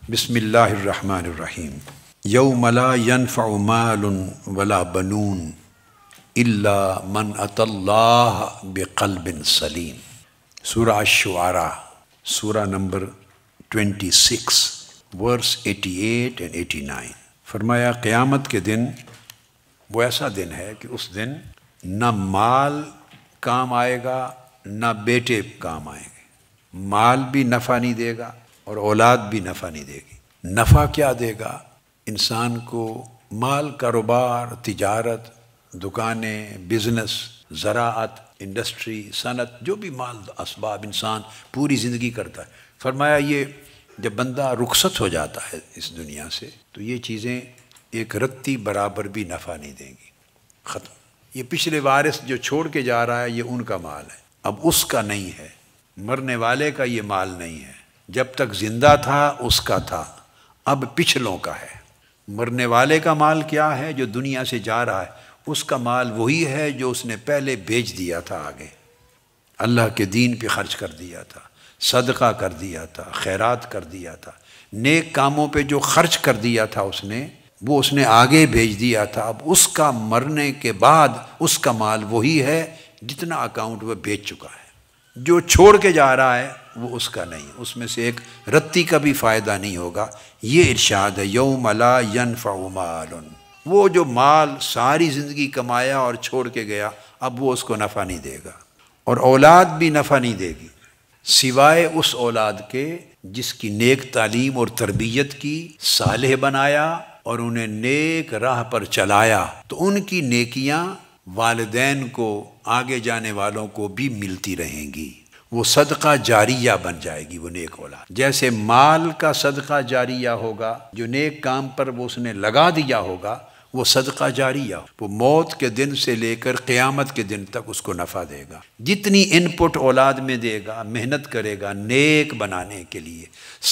بسم اللہ الرحمن الرحیم یوم لا ينفع مال ولا بنون الا من اتى اللہ بقلب سلیم۔ سورہ الشعراء، سورہ نمبر 26 ورس 88 and 89۔ فرمایا قیامت کے دن وہ ایسا دن ہے کہ اس دن نہ مال کام آئے گا نہ بیٹے کام آئیں گے۔ مال بھی نفع نہیں دے گا اور اولاد بھی نفع نہیں دے گی۔ نفع کیا دے گا؟ انسان کو مال، کاروبار، تجارت، دکانیں، بزنس، زراعت، انڈسٹری، صنعت، جو بھی مال اسباب انسان پوری زندگی کرتا ہے۔ فرمایا یہ جب بندہ رخصت ہو جاتا ہے اس دنیا سے تو یہ چیزیں ایک رتی برابر بھی نفع نہیں دیں گی، ختم۔ یہ پچھلے وارث جو چھوڑ کے جا رہا ہے یہ ان کا مال ہے، اب اس کا نہیں ہے۔ مرنے والے کا یہ مال نہیں ہے، جب تک زندہ تھا اس کا تھا، اب پچھلوں کا ہے۔ مرنے والے کا مال کیا ہے؟ جو دنیا سے جا رہا ہے اس کا مال وہی ہے جو اس نے پہلے بیچ دیا تھا، آگے اللہ کے دین پہ خرچ کر دیا تھا، صدقہ کر دیا تھا، خیرات کر دیا تھا، نیک کاموں پہ جو خرچ کر دیا تھا وہ اس نے آگے بھیج دیا تھا۔ اب اس کا مرنے کے بعد اس کا مال وہی ہے جتنا اکاؤنٹ وہ بیچ چکا ہے۔ جو چھوڑ کے جا رہا ہے وہ اس کا نہیں، اس میں سے ایک رتی کا بھی فائدہ نہیں ہوگا۔ یہ ارشاد ہے یوم لا ینفع مال، وہ جو مال ساری زندگی کمایا اور چھوڑ کے گیا اب وہ اس کو نفع نہیں دے گا، اور اولاد بھی نفع نہیں دے گی سوائے اس اولاد کے جس کی نیک تعلیم اور تربیت کی، صالح بنایا اور انہیں نیک راہ پر چلایا، تو ان کی نیکیاں والدین کو، آگے جانے والوں کو بھی ملتی رہیں گی۔ وہ صدقہ جاریہ بن جائے گی وہ نیک اولاد، جیسے مال کا صدقہ جاریہ ہوگا، جو نیک کام پر وہ اس نے لگا دیا ہوگا وہ صدقہ جاریہ، وہ موت کے دن سے لے کر قیامت کے دن تک اس کو نفع دے گا۔ جتنی ان پٹ اولاد میں دے گا، محنت کرے گا نیک بنانے کے لیے،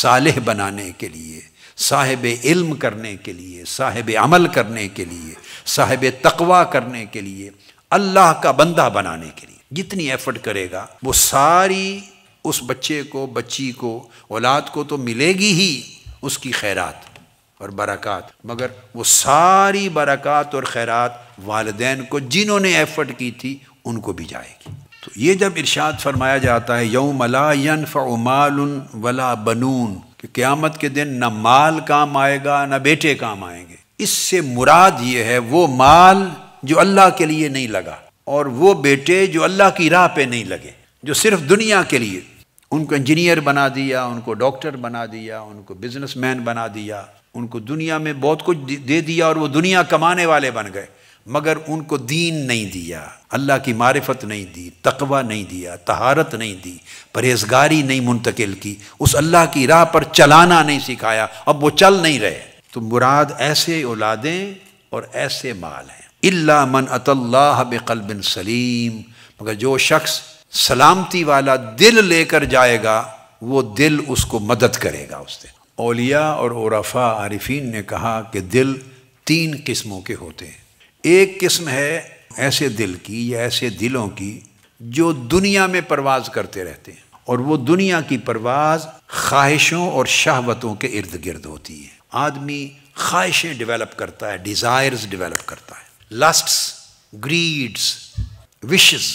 صالح بنانے کے لیے، صاحب علم کرنے کے لیے، صاحب عمل کرنے کے لیے، صاحب تقوی کرنے کے لیے، اللہ کا بندہ بنانے کے لیے جتنی ایفرٹ کرے گا وہ ساری اس بچے کو، بچی کو، اولاد کو تو ملے گی ہی اس کی خیرات اور برکات، مگر وہ ساری برکات اور خیرات والدین کو جنہوں نے ایفرٹ کی تھی ان کو بھی جائے گی۔ تو یہ جب ارشاد فرمایا جاتا ہے یوم لا ینفع مال ولا بنون، کہ قیامت کے دن نہ مال کام آئے گا نہ بیٹے کام آئیں گے، اس سے مراد یہ ہے وہ مال جو اللہ کے لیے نہیں لگا اور وہ بیٹے جو اللہ کی راہ پہ نہیں لگے، جو صرف دنیا کے لیے، ان کو انجینئر بنا دیا، ان کو ڈاکٹر بنا دیا، ان کو بزنس مین بنا دیا، ان کو دنیا میں بہت کچھ دے دیا اور وہ دنیا کمانے والے بن گئے، مگر ان کو دین نہیں دیا، اللہ کی معرفت نہیں دی، تقوی نہیں دیا، طہارت نہیں دی، پرہیزگاری نہیں منتقل کی، اس اللہ کی راہ پر چلانا نہیں سکھایا، اب وہ چل نہیں رہے۔ تو مراد ایسے اولادیں اور ایسے مال ہیں۔ الا من اتى اللہ بقلب سلیم، مگر جو شخص سلامتی والا دل لے کر جائے گا وہ دل اس کو مدد کرے گا اس دن۔ اولیاء اور عرفاء عارفین نے کہا کہ دل 3 قسموں کے ہوتے ہیں۔ ایک قسم ہے ایسے دل کی یا ایسے دلوں کی جو دنیا میں پرواز کرتے رہتے ہیں، اور وہ دنیا کی پرواز خواہشوں اور شہوتوں کے ارد گرد ہوتی ہے۔ آدمی خواہشیں ڈیولپ کرتا ہے، ڈیزائرز ڈیولپ کرتا ہے، lists, grades, wishes,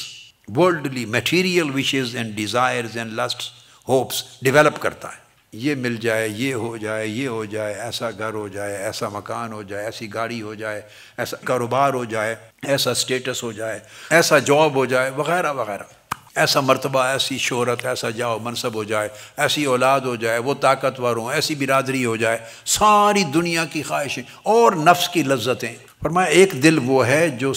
worldly material wishes and desires and lists, hopes develop کرتا ہے۔ یہ مل جائے، یہ ہو جائے، یہ ہو جائے، ایسا گھر ہو جائے، ایسا مکان ہو جائے، ایسی گاڑی ہو جائے، ایسا کاروبار ہو جائے، ایسا سٹیٹس ہو جائے، ایسا جاب ہو جائے، وغیرہ وغیرہ، ایسا مرتبہ، ایسی شہرت، ایسا جاؤ منصب ہو جائے، ایسی اولاد ہو جائے، وہ طاقتور ہوں، ایسی برادری ہو جائے، ساری دنیا کی خواہشیں اور نفس کی لذتیں۔ فرمایا ایک دل وہ ہے جو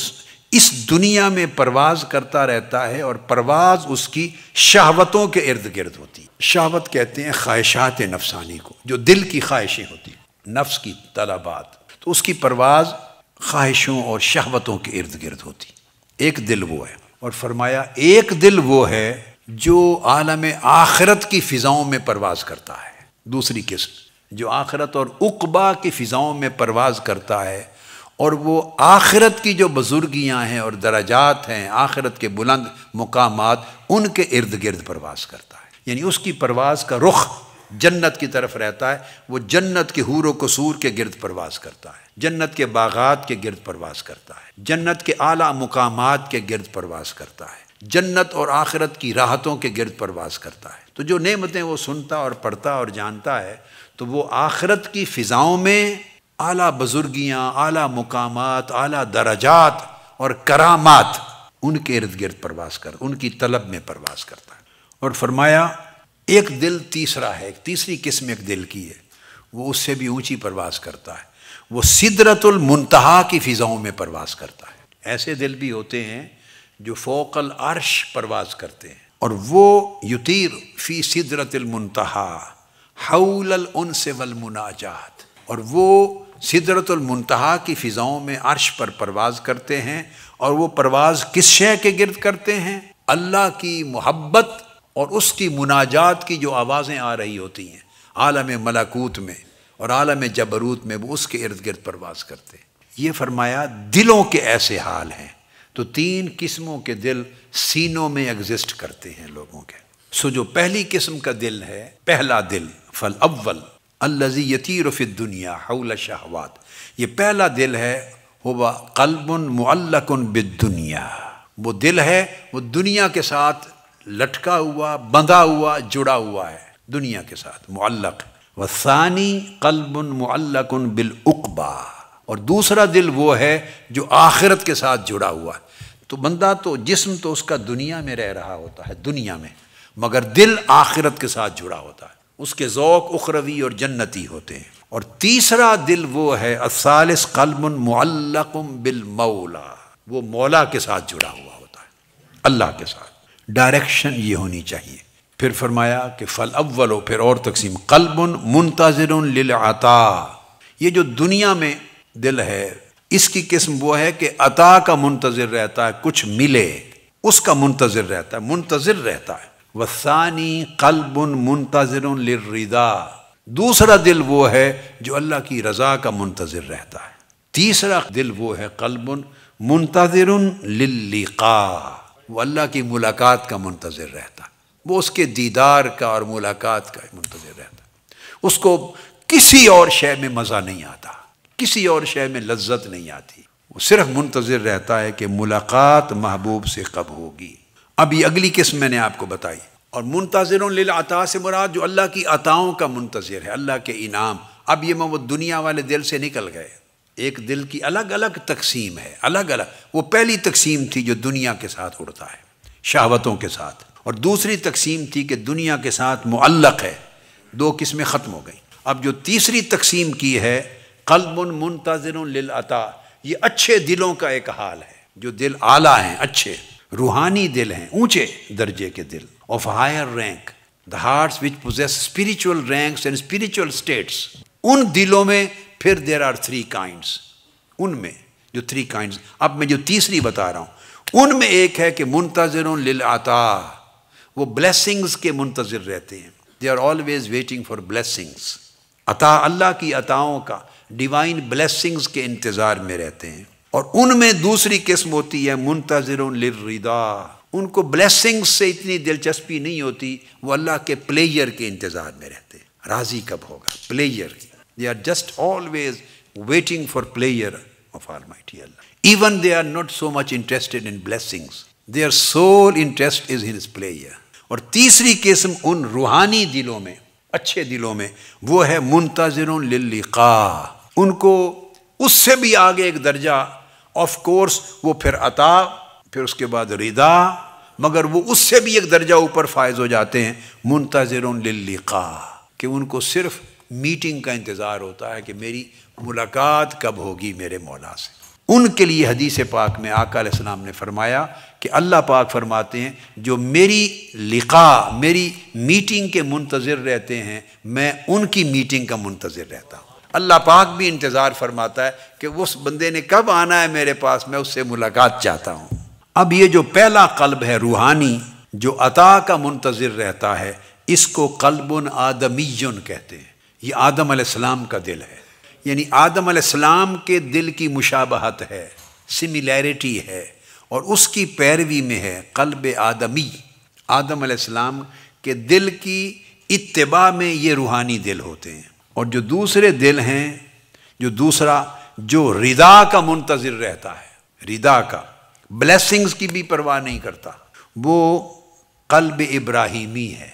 اس دنیا میں پرواز کرتا رہتا ہے اور پرواز اس کی شہوتوں کے ارد گرد ہوتی ہے۔ شہوت کہتے ہیں خواہشات نفسانی کو، جو دل کی خواہشیں ہوتی ہیں، نفس کی طلبات، تو اس کی پرواز خواہشوں اور شہوتوں کے ارد گرد ہوتی ہے۔ ایک دل وہ ہے، اور فرمایا ایک دل وہ ہے جو عالم آخرت کی فضاؤں میں پرواز کرتا ہے۔ دوسری قسم جو آخرت اور عقبہ کی فضاؤں میں پرواز کرتا ہے، اور وہ آخرت کی جو بزرگیاں ہیں اور درجات ہیں، آخرت کے بلند مقامات، ان کے ارد گرد پرواز کرتا ہے، یعنی اس کی پرواز کا رخ جنت کی طرف رہتا ہے، وہ جنت کے حور و قصور کے گرد پرواز کرتا ہے، جنت کے باغات کے گرد پرواز کرتا ہے، جنت کے اعلیٰ مقامات کے گرد پرواز کرتا ہے، جنت اور آخرت کی راحتوں کے گرد پرواز کرتا ہے۔ تو جو نعمتیں وہ سنتا اور پڑھتا اور جانتا ہے، تو وہ آخرت کی فضاؤں میں اعلیٰ بزرگیاں، اعلیٰ مقامات، اعلیٰ درجات اور کرامات، ان کے ارد گرد پرواز کرتا، ان کی طلب میں پرواز کرتا ہے۔ اور فرمایا ایک دل تیسرا ہے، ایک تیسری قسم ایک دل کی ہے، وہ اس سے بھی اونچی پرواز کرتا ہے، وہ سدرۃ المنتہا کی فضاؤں میں پرواز کرتا ہے۔ ایسے دل بھی ہوتے ہیں جو فوق العرش پرواز کرتے ہیں، اور وہ یطیر فی سدرۃ المنتہا حول الانس والمناجات، اور وہ سدرۃ المنتہا کی فضاؤں میں عرش پر پرواز کرتے ہیں، اور وہ پرواز کس شے کے گرد کرتے ہیں؟ اللہ کی محبت اور اس کی مناجات کی جو آوازیں آ رہی ہوتی ہیں عالم ملکوت میں اور عالم جبروت میں، وہ اس کے ارد گرد پرواز کرتے ہیں۔ یہ فرمایا دلوں کے ایسے حال ہیں۔ تو تین قسموں کے دل سینوں میں ایگزسٹ کرتے ہیں لوگوں کے۔ سو جو پہلی قسم کا دل ہے، پہلا دل، فالاول الذی یطیر فی الدنیا حول الشہوات، یہ پہلا دل ہے، ہوا قلب معلق بالدنیا، وہ دل ہے، وہ دنیا کے ساتھ لٹکا ہوا، بندھا ہوا، جڑا ہوا ہے دنیا کے ساتھ، معلق۔ والثانی قلب معلق بالعقبہ، اور دوسرا دل وہ ہے جو آخرت کے ساتھ جڑا ہوا ہے۔ تو بندہ تو جسم تو اس کا دنیا میں رہ رہا ہوتا ہے، دنیا میں، مگر دل آخرت کے ساتھ جڑا ہوتا ہے، اس کے ذوق اخروی اور جنتی ہوتے ہیں۔ اور تیسرا دل وہ ہے الثالث قلب معلق بالمولا، وہ مولا کے ساتھ جڑا ہوا ہوتا ہے، اللہ کے ساتھ۔ ڈائریکشن یہ ہونی چاہیے۔ پھر فرمایا کہ فالاول، پھر اور تقسیم، قلب منتظر للعطاء، یہ جو دنیا میں دل ہے، اس کی قسم وہ ہے کہ عطا کا منتظر رہتا ہے، کچھ ملے اس کا منتظر رہتا ہے، منتظر رہتا ہے۔ والثانی قلب منتظر للرضا، دوسرا دل وہ ہے جو اللہ کی رضا کا منتظر رہتا ہے۔ تیسرا دل وہ ہے قلب منتظر لللقاء، وہ اللہ کی ملاقات کا منتظر رہتا ہے، وہ اس کے دیدار کا اور ملاقات کا منتظر رہتا ہے۔ اس کو کسی اور شے میں مزہ نہیں آتا، کسی اور شے میں لذت نہیں آتی، وہ صرف منتظر رہتا ہے کہ ملاقات محبوب سے کب ہوگی۔ اب یہ اگلی قسم میں نے آپ کو بتائی۔ اور منتظر للعطاء سے مراد جو اللہ کی عطاؤں کا منتظر ہے، اللہ کے انعام۔ اب یہ وہ دنیا والے دل سے نکل گئے، ایک دل کی الگ الگ تقسیم ہے، الگ الگ۔ وہ پہلی تقسیم تھی جو دنیا کے ساتھ اڑتا ہے، شہوتوں کے ساتھ، اور دوسری تقسیم تھی کہ دنیا کے ساتھ معلق ہے۔ دو قسمیں ختم ہو گئیں۔ اب جو تیسری تقسیم کی ہے قلب منتظر للعطاء، یہ اچھے دلوں کا ایک حال ہے، جو دل اعلیٰ ہیں، اچھے روحانی دل ہیں، اونچے درجے کے دل، of higher rank, the hearts which possess spiritual ranks and spiritual states۔ ان دلوں میں پھر there are three kinds، ان میں جو three kinds، اب میں جو تیسری بتا رہا ہوں، ان میں ایک ہے کہ منتظر للعطاء، وہ blessings کے منتظر رہتے ہیں، they are always waiting for blessings، عطا اللہ کی عطاؤں کا، ڈیوائن blessings کے انتظار میں رہتے ہیں۔ اور ان میں دوسری قسم ہوتی ہے منتظر للرضا، ان کو بلیسنگز سے اتنی دلچسپی نہیں ہوتی، وہ اللہ کے پلیئر کے انتظار میں رہتے ہیں، راضی کب ہوگا، player. they are just always waiting for pleasure of Almighty Allah. Even they are not so much interested in blessings, their sole interest is in His pleasure۔ اور تیسری قسم ان روحانی دلوں میں، اچھے دلوں میں، وہ ہے منتظر لللقاء، ان کو اس سے بھی آگے ایک درجہ، آف کورس وہ پھر عطا، پھر اس کے بعد رضا، مگر وہ اس سے بھی ایک درجہ اوپر فائز ہو جاتے ہیں، منتظر لللقاء، کہ ان کو صرف میٹنگ کا انتظار ہوتا ہے کہ میری ملاقات کب ہوگی میرے مولا سے۔ ان کے لیے حدیث پاک میں آقا علیہ السلام نے فرمایا کہ اللہ پاک فرماتے ہیں جو میری لقاء، میری میٹنگ کے منتظر رہتے ہیں، میں ان کی میٹنگ کا منتظر رہتا ہوں۔ اللہ پاک بھی انتظار فرماتا ہے کہ اس بندے نے کب آنا ہے میرے پاس، میں اس سے ملاقات چاہتا ہوں۔ اب یہ جو پہلا قلب ہے روحانی، جو عطا کا منتظر رہتا ہے، اس کو قلب آدمی کہتے ہیں۔ یہ آدم علیہ السلام کا دل ہے، یعنی آدم علیہ السلام کے دل کی مشابہت ہے، سملیرٹی ہے، اور اس کی پیروی میں ہے قلب آدمی۔ آدم علیہ السلام کے دل کی اتباع میں یہ روحانی دل ہوتے ہیں، اور جو دوسرے دل ہیں، جو رضا کا منتظر رہتا ہے، رضا کا، بلیسنگز کی بھی پرواہ نہیں کرتا، وہ قلب ابراہیمی ہے۔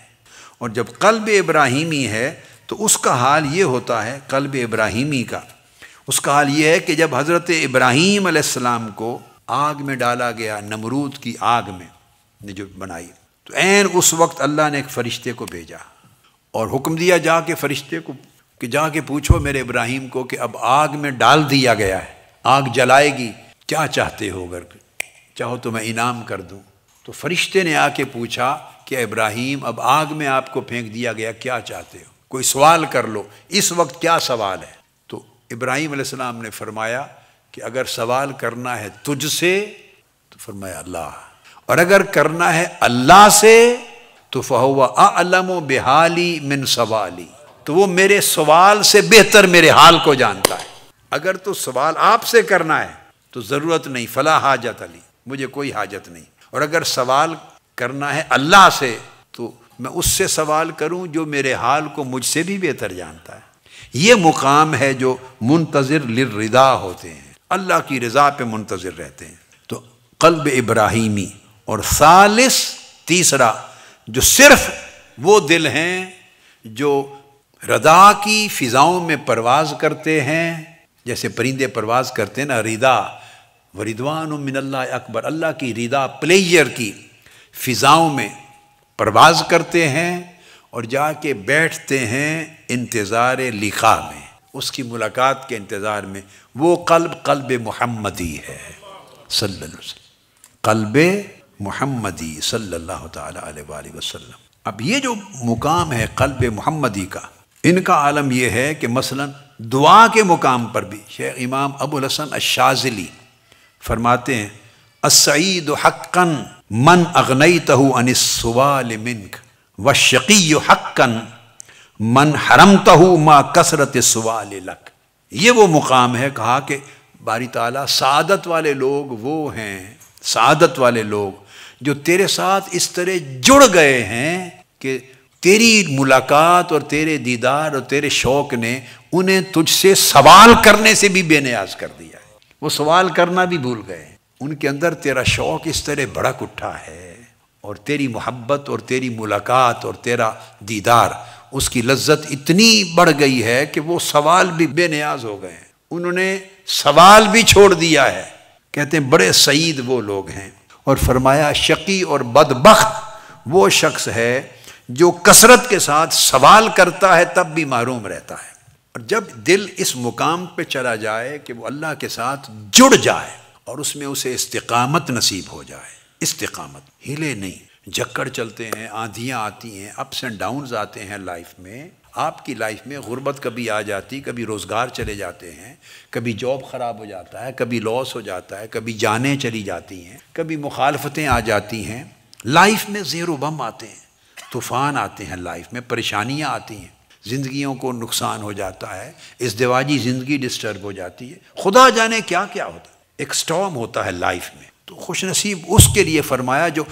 اور جب قلب ابراہیمی ہے تو اس کا حال یہ ہوتا ہے، قلب ابراہیمی کا اس کا حال یہ ہے کہ جب حضرت ابراہیم علیہ السلام کو آگ میں ڈالا گیا، نمرود کی آگ میں نے جو بنائی، تو عین اس وقت اللہ نے ایک فرشتے کو بھیجا اور حکم دیا جا کے فرشتے کو کہ جا کے پوچھو میرے ابراہیم کو کہ اب آگ میں ڈال دیا گیا ہے، آگ جلائے گی، کیا چاہتے ہو، اگر چاہو تو میں انعام کر دوں۔ تو فرشتے نے آ کے پوچھا کہ ابراہیم اب آگ میں آپ کو پھینک دیا گیا، کیا چاہتے ہو، کوئی سوال کر لو، اس وقت کیا سوال ہے؟ تو ابراہیم علیہ السلام نے فرمایا کہ اگر سوال کرنا ہے تجھ سے تو فرمایا اللہ، اور اگر کرنا ہے اللہ سے تو فَهُوَ أَعْلَمُ بِحَالِي مِنْ سَوَالِي، تو وہ میرے سوال سے بہتر میرے حال کو جانتا ہے۔ اگر تو سوال آپ سے کرنا ہے تو ضرورت نہیں، فلا حاجت علی، مجھے کوئی حاجت نہیں، اور اگر سوال کرنا ہے اللہ سے تو میں اس سے سوال کروں جو میرے حال کو مجھ سے بھی بہتر جانتا ہے۔ یہ مقام ہے جو منتظر للرضا ہوتے ہیں، اللہ کی رضا پہ منتظر رہتے ہیں۔ تو قلب ابراہیمی، اور ثالث تیسرا جو صرف وہ دل ہیں جو رضا کی فضاؤں میں پرواز کرتے ہیں، جیسے پرندے پرواز کرتے ہیں نا، رضا وردوان من اللہ اکبر، اللہ کی رضا پلیئر کی فضاؤں میں پرواز کرتے ہیں اور جا کے بیٹھتے ہیں انتظار لقاء میں، اس کی ملاقات کے انتظار میں۔ وہ قلب محمدی ہے صلی اللہ علیہ وسلم، قلب محمدی صلی اللہ تعالی علیہ وآلہ وسلم۔ اب یہ جو مقام ہے قلب محمدی کا، ان کا عالم یہ ہے کہ مثلا دعا کے مقام پر بھی شیخ امام ابو الحسن الشاذلی فرماتے ہیں السعید حقا من اغنیتہ عن السؤال منک والشقی حقا من حرمتہ ما کثرت السؤال لک۔ یہ وہ مقام ہے، کہا کہ باری تعالیٰ سعادت والے لوگ وہ ہیں، سعادت والے لوگ جو تیرے ساتھ اس طرح جڑ گئے ہیں کہ تیری ملاقات اور تیرے دیدار اور تیرے شوق نے انہیں تجھ سے سوال کرنے سے بھی بے نیاز کر دیا ہے، وہ سوال کرنا بھی بھول گئے، ان کے اندر تیرا شوق اس طرح بھڑک اٹھا ہے، اور تیری محبت اور تیری ملاقات اور تیرا دیدار، اس کی لذت اتنی بڑھ گئی ہے کہ وہ سوال بھی بے نیاز ہو گئے ہیں، انہوں نے سوال بھی چھوڑ دیا ہے۔ کہتے ہیں بڑے سعید وہ لوگ ہیں، اور فرمایا شقی اور بدبخت وہ شخص ہے جو کثرت کے ساتھ سوال کرتا ہے تب بھی محروم رہتا ہے۔ اور جب دل اس مقام پہ چلا جائے کہ وہ اللہ کے ساتھ جڑ جائے اور اس میں اسے استقامت نصیب ہو جائے، استقامت، ہلے نہیں، جھکڑ چلتے ہیں، آندھیاں آتی ہیں، اپس اینڈ ڈاؤنز آتے ہیں لائف میں، آپ کی لائف میں غربت کبھی آ جاتی، کبھی روزگار چلے جاتے ہیں، کبھی جاب خراب ہو جاتا ہے، کبھی لاس ہو جاتا ہے، کبھی جانیں چلی جاتی ہیں، کبھی مخالفتیں آ جاتی ہیں، لائف میں زیر و بم آتے ہیں، طوفان آتے ہیں، لائف میں پریشانیاں آتی ہیں، زندگیوں کو نقصان ہو جاتا ہے، ازدواجی زندگی ڈسٹرب ہو جاتی ہے، خدا جانے کیا کیا ہوتا ہے، ایک سٹارم ہوتا ہے لائف میں۔ تو خوش نصیب اس کے لیے فرمایا جو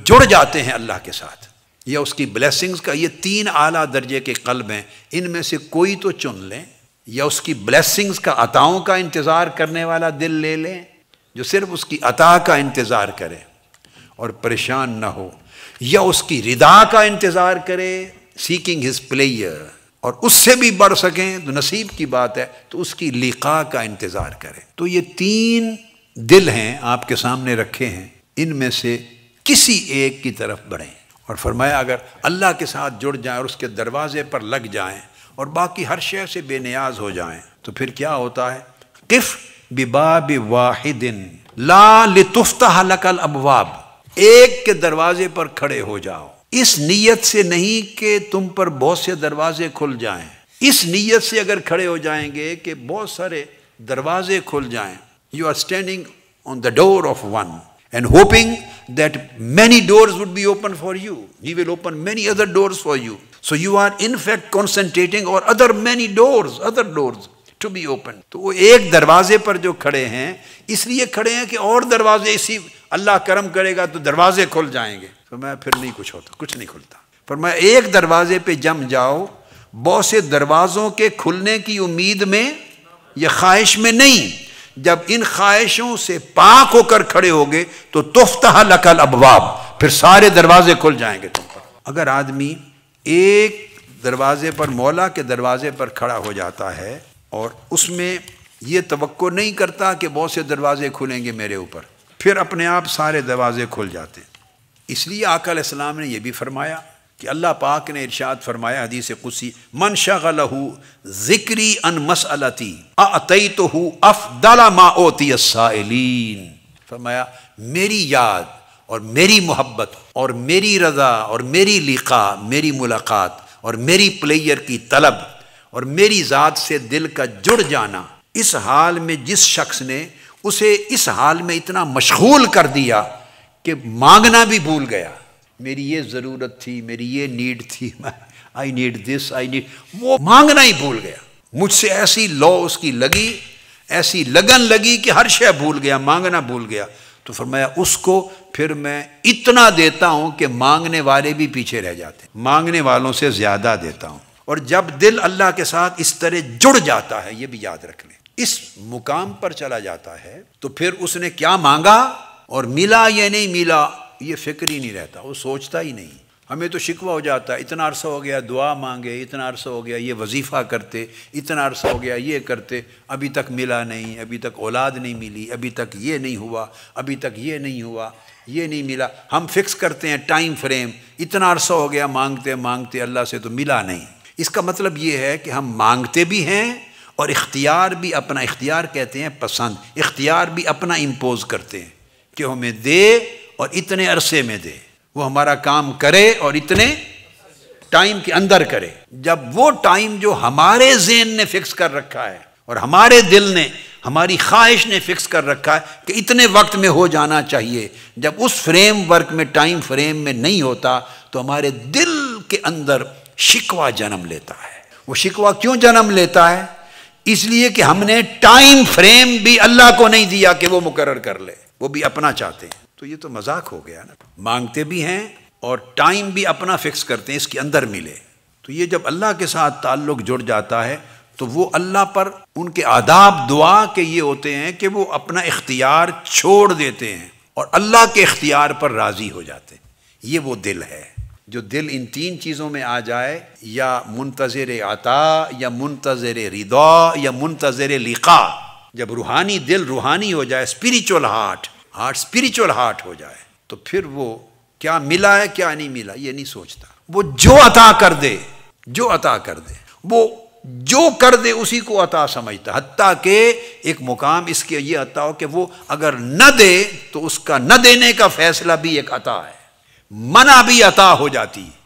جڑ جاتے ہیں اللہ کے ساتھ، یا اس کی بلیسنگز کا، یہ تین اعلیٰ درجے کے قلب ہیں، ان میں سے کوئی تو چن لیں، یا اس کی بلیسنگز کا، عطاؤں کا انتظار کرنے والا دل لے لیں جو صرف اس کی عطا کا انتظار کرے اور پریشان نہ ہو، یا اس کی رضا کا انتظار کرے سیکنگ ہز پلیئر، اور اس سے بھی بڑھ سکیں تو نصیب کی بات ہے تو اس کی لقاء کا انتظار کرے۔ تو یہ تین دل ہیں آپ کے سامنے رکھے ہیں، ان میں سے کسی ایک کی طرف بڑھیں، اور فرمایا اگر اللہ کے ساتھ جڑ جائیں اور اس کے دروازے پر لگ جائیں اور باقی ہر شے سے بے نیاز ہو جائیں تو پھر کیا ہوتا ہے؟ قف بباب واحد لا لتفتح لک الابواب، ایک کے دروازے پر کھڑے ہو جاؤ، اس نیت سے نہیں کہ تم پر بہت سے دروازے کھل جائیں، اس نیت سے اگر کھڑے ہو جائیں گے کہ بہت سارے دروازے کھل جائیں، you are standing on the door of one and hoping that many doors would be open for you. He will open many other doors for you. So you are in fact concentrating on many doors, other doors to be opened. تو وہ ایک دروازے پر جو کھڑے ہیں اس لیے کھڑے ہیں کہ اور دروازے اسی اللہ کرم کرے گا تو دروازے کھل جائیں گے، تو میں پھر نہیں کچھ ہوتا، کچھ نہیں کھلتا، فرمایا ایک دروازے پہ جم جاؤ، بہت سے دروازوں کے کھلنے کی امید میں یا خواہش میں نہیں، جب ان خواہشوں سے پاک ہو کر کھڑے ہوگے تو تفتح لک الابواب، پھر سارے دروازے کھل جائیں گے تم پر۔ اگر آدمی ایک دروازے پر، مولا کے دروازے پر کھڑا ہو جاتا ہے اور اس میں یہ توقع نہیں کرتا کہ بہت سے دروازے کھلیں گے میرے اوپر، پھر اپنے آپ سارے دروازے کھل جاتے ہیں۔ اس لیے آقا علیہ السلام نے یہ بھی فرمایا کہ اللہ پاک نے ارشاد فرمایا حدیث قدسی، من شغلہ ذکری ان مسئلتی اعطیتہ افضل ما اوتی السائلین، فرمایا میری یاد اور میری محبت اور میری رضا اور میری لقاء، میری ملاقات اور میری پلیئر کی طلب اور میری ذات سے دل کا جڑ جانا، اس حال میں جس شخص نے اسے اس حال میں اتنا مشغول کر دیا کہ مانگنا بھی بھول گیا، میری یہ ضرورت تھی، میری یہ نیڈ تھی، I need this, I need, وہ مانگنا ہی بھول گیا، مجھ سے ایسی لو اس کی لگی، ایسی لگن لگی کہ ہر شے بھول گیا، مانگنا بھول گیا، تو فرمایا اس کو پھر میں اتنا دیتا ہوں کہ مانگنے والے بھی پیچھے رہ جاتے ہیں، مانگنے والوں سے زیادہ دیتا ہوں۔ اور جب دل اللہ کے ساتھ اس طرح جڑ جاتا ہے، یہ بھی یاد رکھ لیں، اس مقام پر چلا جاتا ہے تو پھر اس نے کیا مانگا اور ملا یا نہیں ملا یہ فکر ہی نہیں رہتا، وہ سوچتا ہی نہیں۔ ہمیں تو شکوہ ہو جاتا ہے، اتنا عرصہ ہو گیا دعا مانگے، اتنا عرصہ ہو گیا یہ وظیفہ کرتے، اتنا عرصہ ہو گیا یہ کرتے، ابھی تک ملا نہیں، ابھی تک اولاد نہیں ملی، ابھی تک یہ نہیں ہوا، ابھی تک یہ نہیں ہوا، یہ نہیں ملا۔ ہم فکس کرتے ہیں ٹائم فریم، اتنا عرصہ ہو گیا مانگتے مانگتے اللہ سے تو ملا نہیں۔ اس کا مطلب یہ ہے کہ ہم مانگتے بھی ہیں اور اختیار بھی اپنا، اختیار کہتے ہیں پسند، اختیار بھی اپنا امپوز کرتے ہیں کہ ہمیں دے اور اتنے عرصے میں دے، وہ ہمارا کام کرے اور اتنے ٹائم کے اندر کرے۔ جب وہ ٹائم جو ہمارے ذہن نے فکس کر رکھا ہے اور ہمارے دل نے، ہماری خواہش نے فکس کر رکھا ہے کہ اتنے وقت میں ہو جانا چاہیے، جب اس فریم ورک میں، ٹائم فریم میں نہیں ہوتا تو ہمارے دل کے اندر شکوہ جنم لیتا ہے۔ وہ شکوہ کیوں جنم لیتا ہے؟ اس لیے کہ ہم نے ٹائم فریم بھی اللہ کو نہیں دیا کہ وہ مقرر کر لے، وہ بھی اپنا چاہتے ہیں۔ تو یہ تو مذاق ہو گیا نا، مانگتے بھی ہیں اور ٹائم بھی اپنا فکس کرتے ہیں اس کے اندر ملے۔ تو یہ جب اللہ کے ساتھ تعلق جڑ جاتا ہے تو وہ اللہ پر، ان کے آداب دعا کے یہ ہوتے ہیں کہ وہ اپنا اختیار چھوڑ دیتے ہیں اور اللہ کے اختیار پر راضی ہو جاتے ہیں۔ یہ وہ دل ہے جو دل ان تین چیزوں میں آ جائے، یا منتظر عطا یا منتظر رضا یا منتظر لقاء۔ جب روحانی دل روحانی ہو جائے، اسپریچول ہارٹ اسپریچول ہارٹ ہو جائے، تو پھر وہ کیا ملا ہے کیا نہیں ملا یہ نہیں سوچتا، وہ جو عطا کر دے، جو عطا کر دے، وہ جو کر دے اسی کو عطا سمجھتا، حتیٰ کہ ایک مقام اس کے یہ عطا ہو کہ وہ اگر نہ دے تو اس کا نہ دینے کا فیصلہ بھی ایک عطا ہے، منع بھی عطا ہو جاتی ہے۔